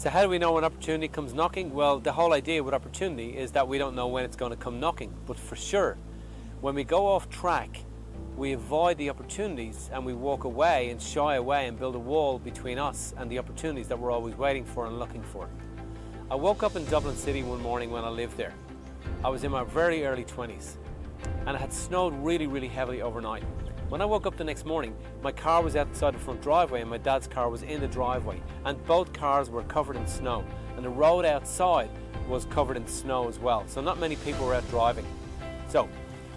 So how do we know when opportunity comes knocking? Well, the whole idea with opportunity is that we don't know when it's going to come knocking. But for sure, when we go off track, we avoid the opportunities and we walk away and shy away and build a wall between us and the opportunities that we're always waiting for and looking for. I woke up in Dublin City one morning when I lived there. I was in my very early 20s and it had snowed really, really heavily overnight. When I woke up the next morning, my car was outside the front driveway and my dad's car was in the driveway, and both cars were covered in snow, and the road outside was covered in snow as well, so not many people were out driving. So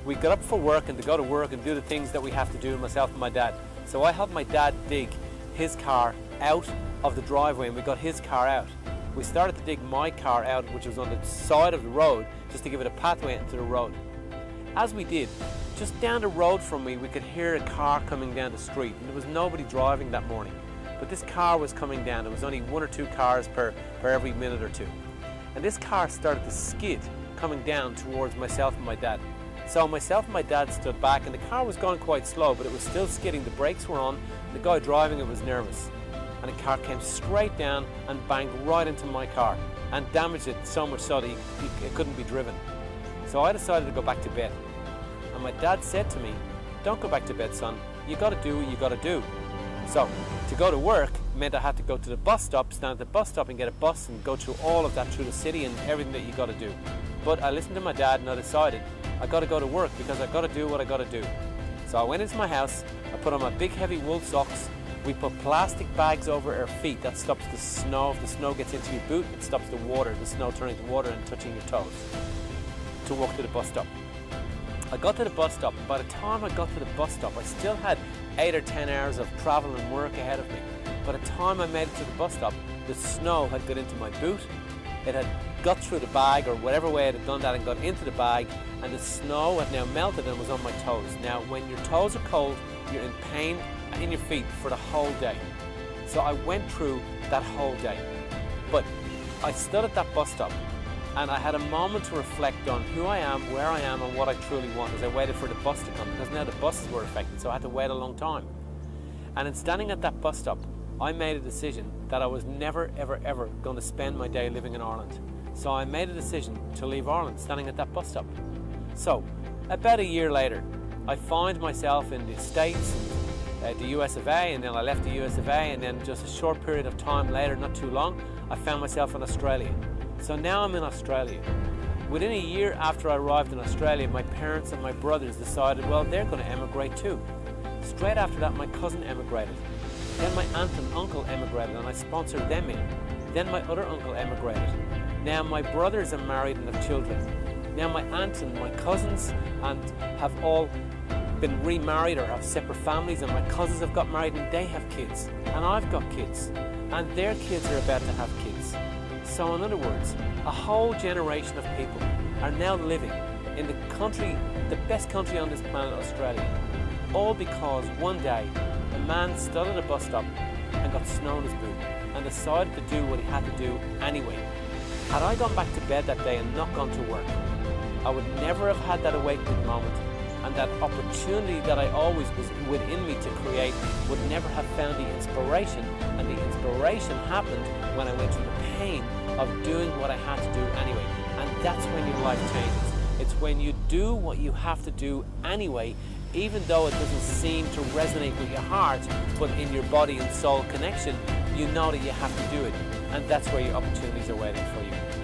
we got up for work and to go to work and do the things that we have to do, myself and my dad. So I helped my dad dig his car out of the driveway and we got his car out. We started to dig my car out, which was on the side of the road, just to give it a pathway into the road. As we did, just down the road from me, we could hear a car coming down the street, and there was nobody driving that morning. But this car was coming down. There was only 1 or 2 cars per every minute or two. And this car started to skid coming down towards myself and my dad. So myself and my dad stood back, and the car was going quite slow, but it was still skidding. The brakes were on, and the guy driving it was nervous. And the car came straight down and banged right into my car and damaged it so much so that it couldn't be driven. So I decided to go back to bed. And my dad said to me, "Don't go back to bed, son. You got to do what you got to do." So to go to work meant I had to go to the bus stop, stand at the bus stop and get a bus and go through all of that through the city and everything that you got to do. But I listened to my dad and I decided I got to go to work because I got to do what I got to do. So I went into my house, I put on my big heavy wool socks, we put plastic bags over our feet. That stops the snow. If the snow gets into your boot, it stops the water, the snow turning to water and touching your toes, to walk to the bus stop. I got to the bus stop, and by the time I got to the bus stop, I still had 8 or 10 hours of travel and work ahead of me. By the time I made it to the bus stop, the snow had got into my boot, it had got through the bag, or whatever way it had done that, and got into the bag, and the snow had now melted and was on my toes. Now, when your toes are cold, you're in pain in your feet for the whole day. So I went through that whole day. But I stood at that bus stop, and I had a moment to reflect on who I am, where I am, and what I truly want as I waited for the bus to come, because now the buses were affected, so I had to wait a long time. And in standing at that bus stop, I made a decision that I was never, ever, ever going to spend my day living in Ireland. So I made a decision to leave Ireland, standing at that bus stop. So, about a year later, I found myself in the States, the US of A, and then I left the US of A, and then just a short period of time later, not too long, I found myself in Australia. So now I'm in Australia. Within a year after I arrived in Australia, my parents and my brothers decided, well, they're going to emigrate too. Straight after that, my cousin emigrated. Then my aunt and uncle emigrated, and I sponsored them in. Then my other uncle emigrated. Now my brothers are married and have children. Now my aunt and my cousins have all been remarried or have separate families, and my cousins have got married and they have kids. And I've got kids. And their kids are about to have kids. So in other words, a whole generation of people are now living in the country, the best country on this planet, Australia. All because one day a man stood at a bus stop and got snow in his boot and decided to do what he had to do anyway. Had I gone back to bed that day and not gone to work, I would never have had that awakening moment, and that opportunity that I always was within me to create would never have found the inspiration, and the inspiration happened when I went through the pain of doing what I had to do anyway. And that's when your life changes. It's when you do what you have to do anyway, even though it doesn't seem to resonate with your heart, but in your body and soul connection, you know that you have to do it. And that's where your opportunities are waiting for you.